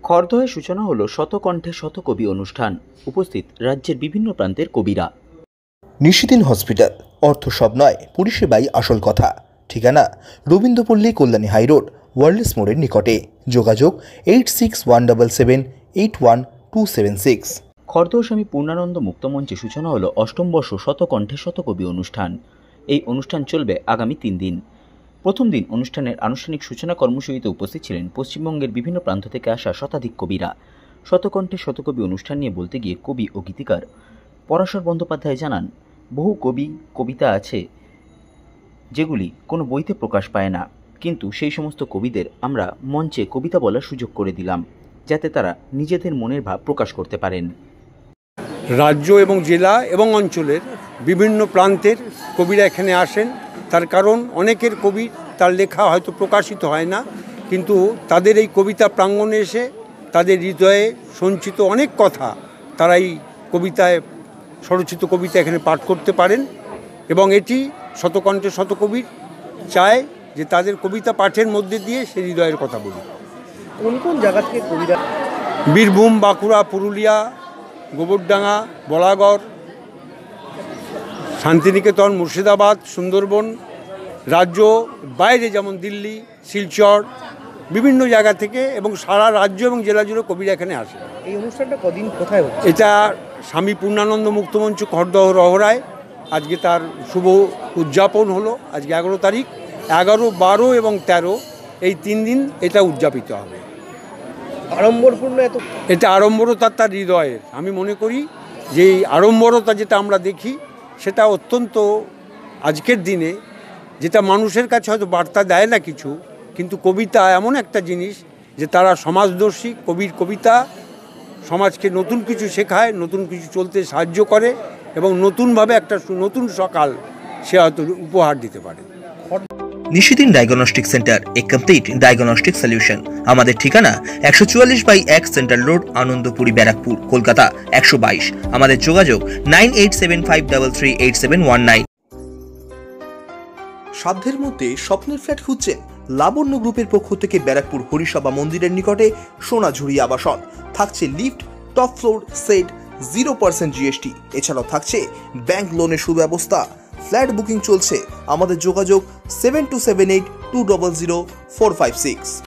খড়দহে সূচনা হলো শতকণ্ঠে শতকবি অনুষ্ঠান। উপস্থিত রাজ্যের বিভিন্ন প্রান্তের কবিরা। নিশিদিন হসপিটাল, অর্থ সব নয়, পরিষেবাই আসল কথা। ঠিকানা রবীন্দ্রপল্লী, কল্যাণী হাইরোড, ওয়ার্ল্ডস মোড়ের নিকটে। যোগাযোগ 8617881276। খড়দহ স্বামী পূর্ণানন্দ মুক্তমঞ্চে সূচনা হলো অষ্টম বর্ষ শতকণ্ঠে শতকবি অনুষ্ঠান। এই অনুষ্ঠান চলবে আগামী 3 দিন। প্রথম দিন অনুষ্ঠানের আনুষ্ঠানিক সূচনা কর্মসূচিতে উপস্থিত ছিলেন পশ্চিমবঙ্গের বিভিন্ন প্রান্ত থেকে আসা শতাধিক কবিরা। শতকণ্ঠে শতকবি অনুষ্ঠান নিয়ে বলতে গিয়ে কবি ও গীতিকার পরাশর বন্দ্যোপাধ্যায় জানান, বহু কবিতা আছে যেগুলি কোনো বইতে প্রকাশ পায় না, কিন্তু সেই সমস্ত কবিদের আমরা মঞ্চে কবিতা বলার সুযোগ করে দিলাম, যাতে তারা নিজেদের মনের ভাব প্রকাশ করতে পারেন। রাজ্য এবং জেলা এবং অঞ্চলের বিভিন্ন প্রান্তের কবিরা এখানে আসেন। তার কারণ অনেকের কবি তার লেখা হয়তো প্রকাশিত হয় না, কিন্তু তাদের এই কবিতা প্রাঙ্গণে এসে তাদের হৃদয়ে সঞ্চিত অনেক কথা তারা এই কবিতায় স্বরচিত কবিতা এখানে পাঠ করতে পারেন। এবং এটি শতকণ্ঠে শতকবির চায় যে তাদের কবিতা পাঠের মধ্যে দিয়ে সে হৃদয়ের কথা বলি। কোন কোন জায়গা থেকে কবিরা? বীরভূম, বাঁকুড়া, পুরুলিয়া, গোবরডাঙ্গা, বলাগড়, শান্তিনিকেতন, মুর্শিদাবাদ, সুন্দরবন, রাজ্য বাইরে যেমন দিল্লি, শিলচর, বিভিন্ন জায়গা থেকে এবং সারা রাজ্য এবং জেলা জুড়ে কবিরা এখানে আসে। এই অনুষ্ঠানটা কদিন কোথায় হচ্ছে? এটা স্বামী পূর্ণানন্দ মুক্তমঞ্চ খড়দহ রহরায়। আজকে তার শুভ উদযাপন হলো। আজকে 11 তারিখ, 11, 12 এবং 13 এই 3 দিন এটা উদযাপিত হবে। আড়ম্বরপূর্ণ এটা আড়ম্বরতা তার হৃদয়ের। আমি মনে করি যে এই আড়ম্বরতা যেটা আমরা দেখি সেটা অত্যন্ত আজকের দিনে, যেটা মানুষের কাছে হয়তো বার্তা দেয় না কিছু, কিন্তু কবিতা এমন একটা জিনিস যে তারা সমাজদর্শী। কবির কবিতা সমাজকে নতুন কিছু শেখায়, নতুন কিছু চলতে সাহায্য করে এবং নতুনভাবে একটা নতুন সকাল সে হয়তো উপহার দিতে পারে। নিশিদিন ডায়াগনস্টিক সেন্টার, এ কমপ্লিট ডায়াগনস্টিক সলিউশন। আমাদের ঠিকানা 144/1 সেন্ট্রাল রোড, আনন্দপুরি, ব্যারাকপুর, কলকাতা 122। আমাদের যোগাযোগ 9875338719। সাধ্যের মধ্যে স্বপ্নের ফ্ল্যাট খুঁজছেন? লাবণ্য গ্রুপের পক্ষ থেকে ব্যারাকপুর হরিসভা মন্দিরের নিকটে সোনাঝুরি আবাসন। থাকছে lift, top floor, set, 0% GST। এছাড়াও থাকছে ব্যাংক লোনের সুব্যবস্থা। ফ্ল্যাট বুকিং চলছে। আমাদের যোগাযোগ 7278200456।